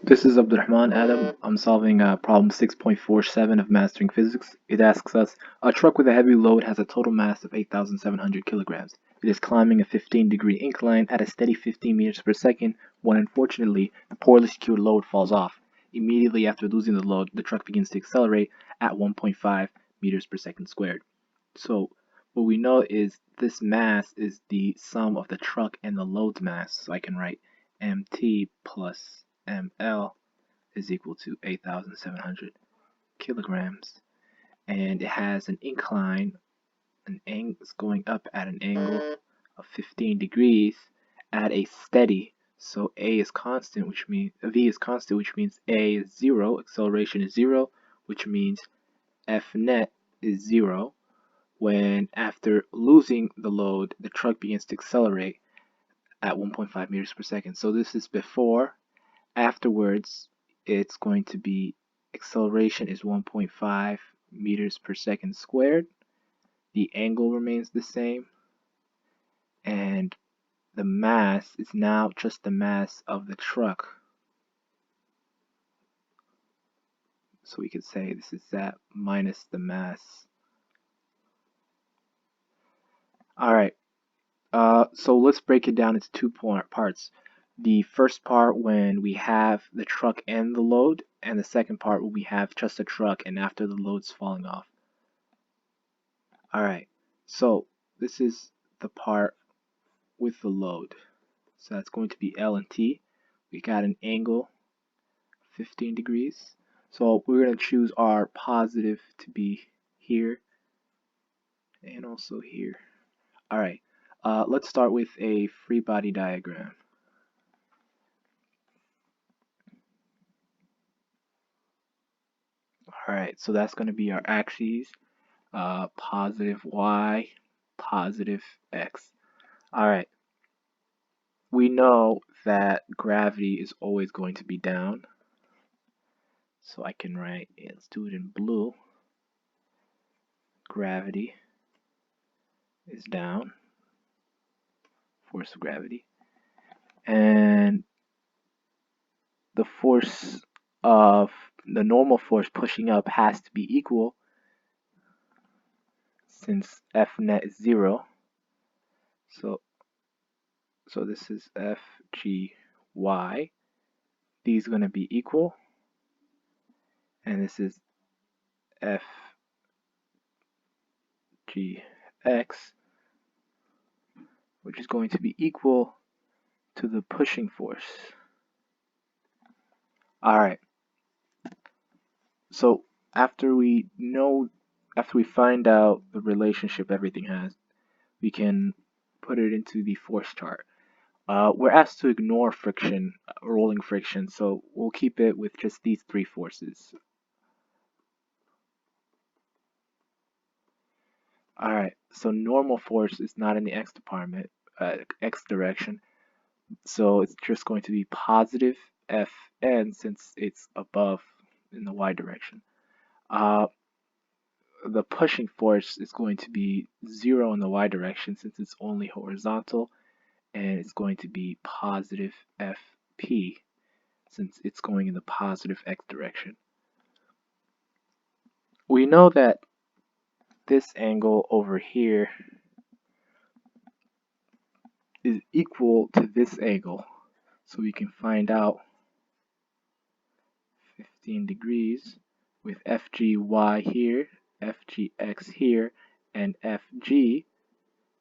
This is Abdurrahman Adam. I'm solving problem 6.47 of Mastering Physics. It asks us, a truck with a heavy load has a total mass of 8,700 kilograms. It is climbing a 15-degree incline at a steady 15 meters per second when unfortunately the poorly secured load falls off. Immediately after losing the load, the truck begins to accelerate at 1.5 meters per second squared. So what we know is this mass is the sum of the truck and the load's mass. So I can write mt plus ml is equal to 8,700 kilograms. And it has an incline, it's going up at an angle of 15 degrees at a steady. So A is constant, which means V is constant, which means A is 0, acceleration is 0, which means F net is 0. When after losing the load, the truck begins to accelerate at 1.5 meters per second. So this is before. Afterwards, it's going to be acceleration is 1.5 meters per second squared. The angle remains the same. And the mass is now just the mass of the truck. So we could say this is that minus the mass. Alright, so let's break it down into two parts. The first part when we have the truck and the load, and the second part when we have just the truck and after the load's falling off. Alright, so this is the part with the load. So that's going to be L and T. We got an angle 15 degrees. So we're going to choose our positive to be here and also here. Alright, let's start with a free body diagram. Alright, so that's going to be our axes, positive y, positive x. Alright, we know that gravity is always going to be down. So I can write, let's do it in blue, gravity is down, force of gravity. And the force of the normal force pushing up has to be equal since F net is 0. So this is FGY. These are going to be equal. And this is FGX, which is going to be equal to the pushing force. Alright. So after we find out the relationship everything has, we can put it into the force chart. We're asked to ignore friction, rolling friction, so we'll keep it with just these three forces. Alright, so normal force is not in the x department, x direction, so it's just going to be positive Fn since it's above in the y direction. The pushing force is going to be 0 in the y direction since it's only horizontal, and it's going to be positive Fp since it's going in the positive x direction. We know that this angle over here is equal to this angle, so we can find out 15 degrees with FGY here, FGX here, and FG,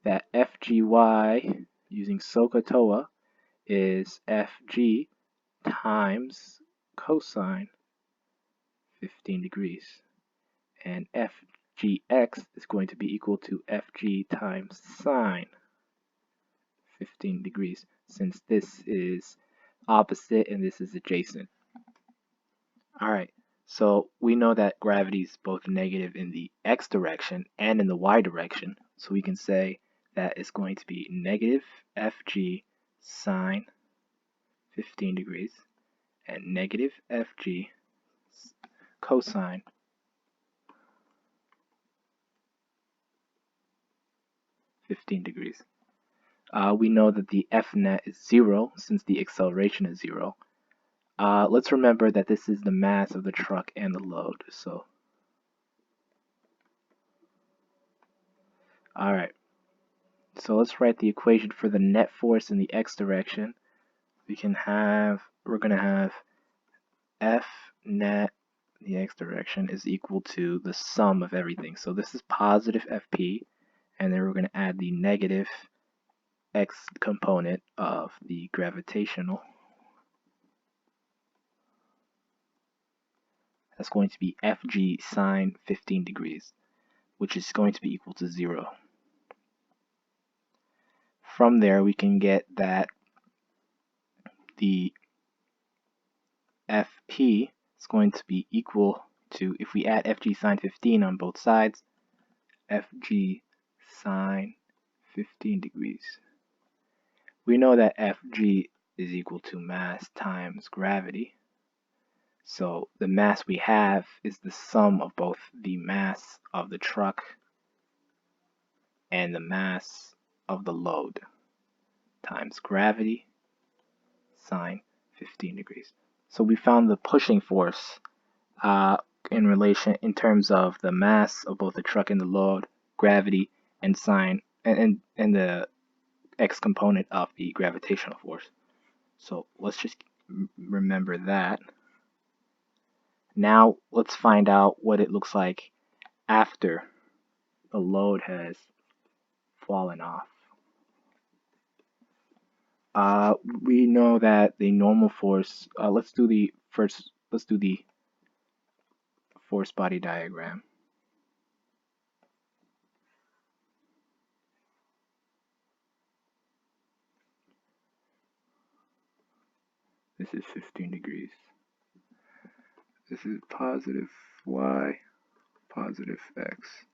that FGY using SOHCAHTOA is FG times cosine 15 degrees. And FGX is going to be equal to FG times sine 15 degrees, since this is opposite and this is adjacent. Alright, so we know that gravity is both negative in the x direction and in the y direction, so we can say that it's going to be negative Fg sine 15 degrees and negative Fg cosine 15 degrees. We know that the F net is 0 since the acceleration is 0. Let's remember that this is the mass of the truck and the load. So, alright. So let's write the equation for the net force in the x direction. We're going to have F net in the x direction is equal to the sum of everything. So this is positive Fp, and then we're going to add the negative x component of the gravitational. That's going to be Fg sine 15 degrees, which is going to be equal to 0. From there, we can get that the Fp is going to be equal to, if we add Fg sine 15 on both sides, Fg sine 15 degrees. We know that Fg is equal to mass times gravity. So the mass we have is the sum of both the mass of the truck and the mass of the load times gravity sine 15 degrees. So we found the pushing force in terms of the mass of both the truck and the load, gravity, and sine, and the x component of the gravitational force. So let's just remember that. Now let's find out what it looks like after the load has fallen off. We know that the normal force, let's do the force body diagram. This is 15 degrees. This is positive y, positive x.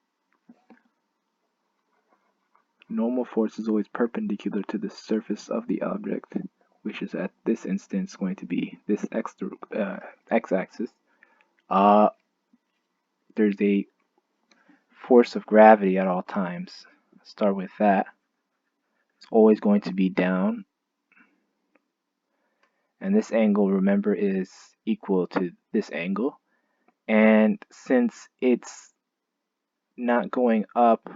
Normal force is always perpendicular to the surface of the object, which is at this instance going to be this x-axis. There's a force of gravity at all times. Let's start with that. It's always going to be down. And this angle, remember, is equal to this angle. And since it's not going up,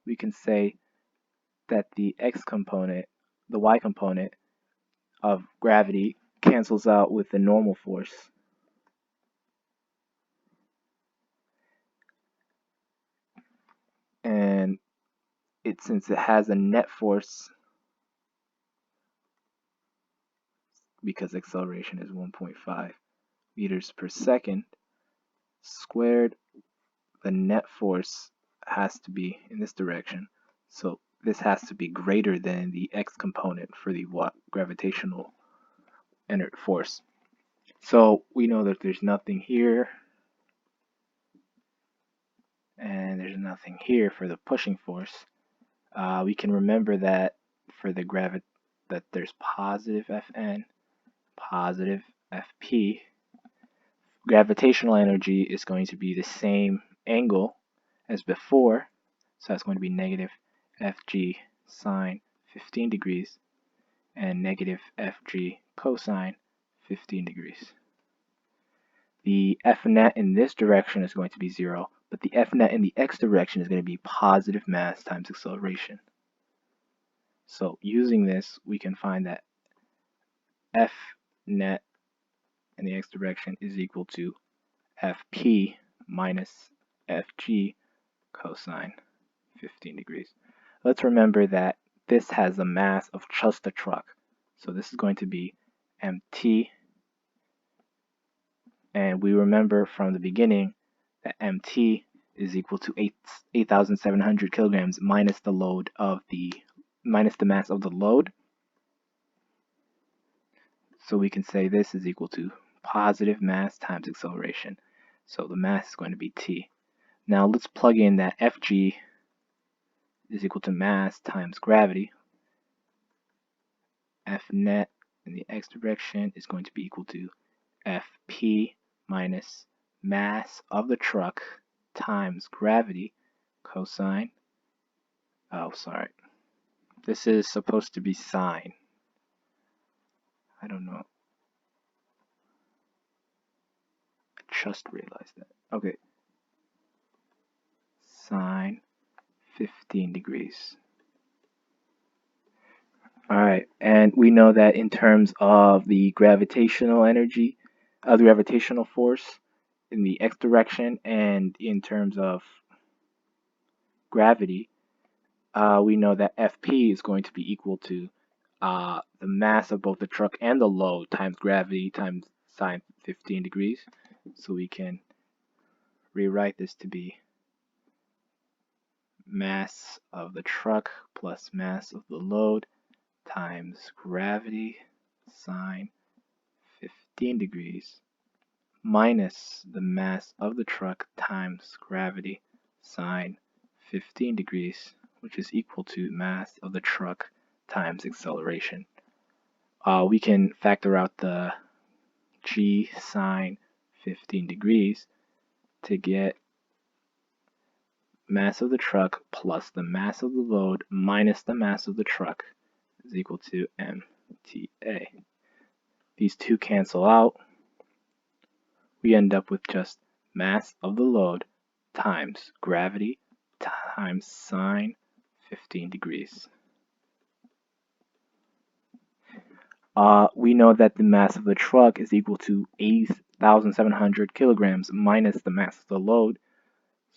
we can say that the x component, the y component of gravity cancels out with the normal force. And since it has a net force, because acceleration is 1.5 meters per second squared, the net force has to be in this direction. So this has to be greater than the x component for the gravitational force. So we know that there's nothing here, and there's nothing here for the pushing force. We can remember that for the that there's positive Fn, positive Fp. Gravitational energy is going to be the same angle as before, so that's going to be negative Fg sine 15 degrees and negative Fg cosine 15 degrees. The F net in this direction is going to be 0, but the F net in the x direction is going to be positive mass times acceleration. So using this, we can find that F net in the x direction is equal to Fp minus Fg cosine 15 degrees. Let's remember that this has the mass of just the truck. So this is going to be mt, and we remember from the beginning that mt is equal to 8,700 kilograms minus the mass of the load. So we can say this is equal to positive mass times acceleration. So the mass is going to be t. Now let's plug in that Fg is equal to mass times gravity. F net in the x direction is going to be equal to Fp minus mass of the truck times gravity cosine. Oh, sorry. This is supposed to be sine. I don't know. just realized that. Okay, sine 15 degrees. Alright, and we know that in terms of the gravitational energy, the gravitational force in the x direction, and in terms of gravity, we know that Fp is going to be equal to the mass of both the truck and the load times gravity times sine 15 degrees. So we can rewrite this to be mass of the truck plus mass of the load times gravity sine 15 degrees minus the mass of the truck times gravity sine 15 degrees, which is equal to mass of the truck times acceleration. We can factor out the g sine 15 degrees to get mass of the truck plus the mass of the load minus the mass of the truck is equal to mTA. These two cancel out. We end up with just mass of the load times gravity times sine 15 degrees. We know that the mass of the truck is equal to 8,700 kilograms minus the mass of the load,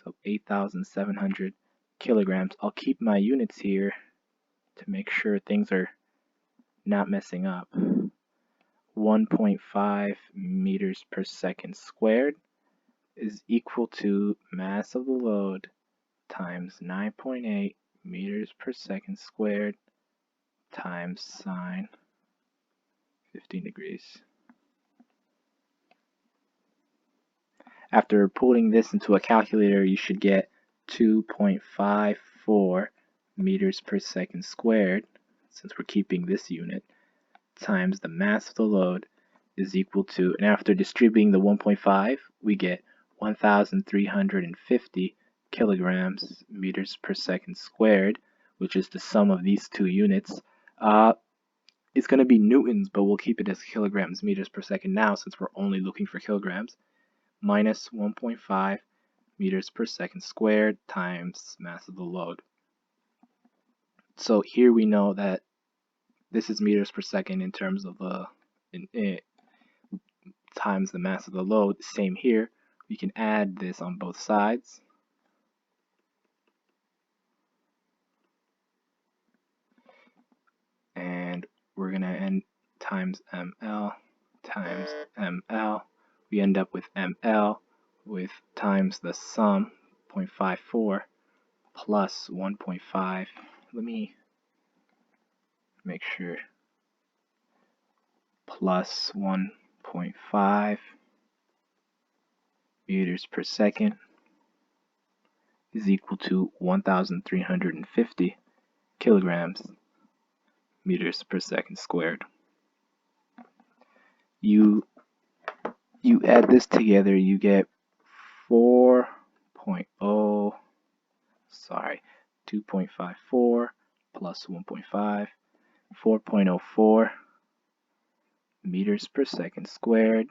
so 8,700 kilograms. I'll keep my units here to make sure things are not messing up. 1.5 meters per second squared is equal to mass of the load times 9.8 meters per second squared times sine 15 degrees. After putting this into a calculator, you should get 2.54 meters per second squared, since we're keeping this unit, times the mass of the load is equal to, and after distributing the 1.5, we get 1,350 kilograms meters per second squared, which is the sum of these two units. It's going to be newtons, but we'll keep it as kilograms meters per second now since we're only looking for kilograms, minus 1.5 meters per second squared times mass of the load. So here we know that this is meters per second in terms of the times the mass of the load. Same here. We can add this on both sides. And we're going to end times ml times ml. We end up with ml with times the sum 0.54 plus 1.5. Let me make sure. Plus 1.5 meters per second is equal to 1,350 kilograms meters per second squared. You add this together, you get 2.54 plus 1.5, 4.04 meters per second squared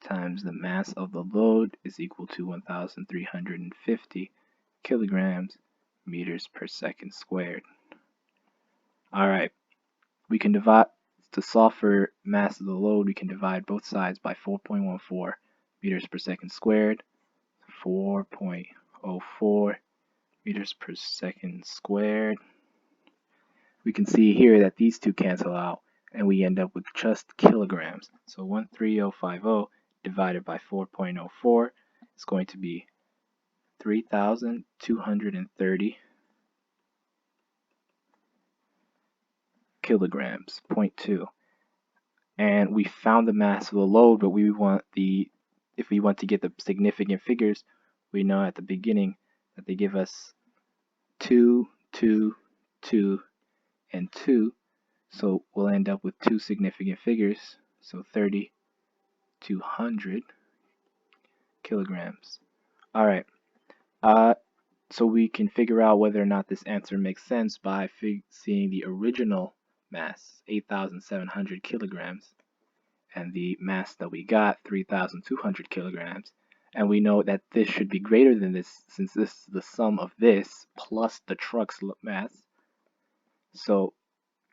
times the mass of the load is equal to 1,350 kilograms meters per second squared. Alright, we can divide, to solve for mass of the load, we can divide both sides by 4.14 meters per second squared. 4.04 meters per second squared. We can see here that these two cancel out and we end up with just kilograms. So 13050 divided by 4.04 is going to be 3,230 kilograms, 0.2. And we found the mass of the load, but if we want to get the significant figures, we know at the beginning that they give us 2, 2, 2, and 2. So we'll end up with two significant figures, so 3,200 kilograms. Alright, so we can figure out whether or not this answer makes sense by seeing the original mass, 8,700 kilograms, and the mass that we got, 3,200 kilograms. And we know that this should be greater than this since this is the sum of this plus the truck's mass. So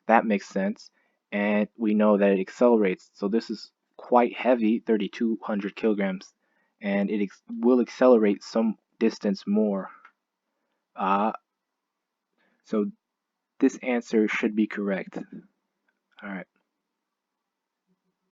that makes sense. And we know that it accelerates. So this is quite heavy, 3,200 kilograms, and it will accelerate some distance more. Uh, so this answer should be correct. All right.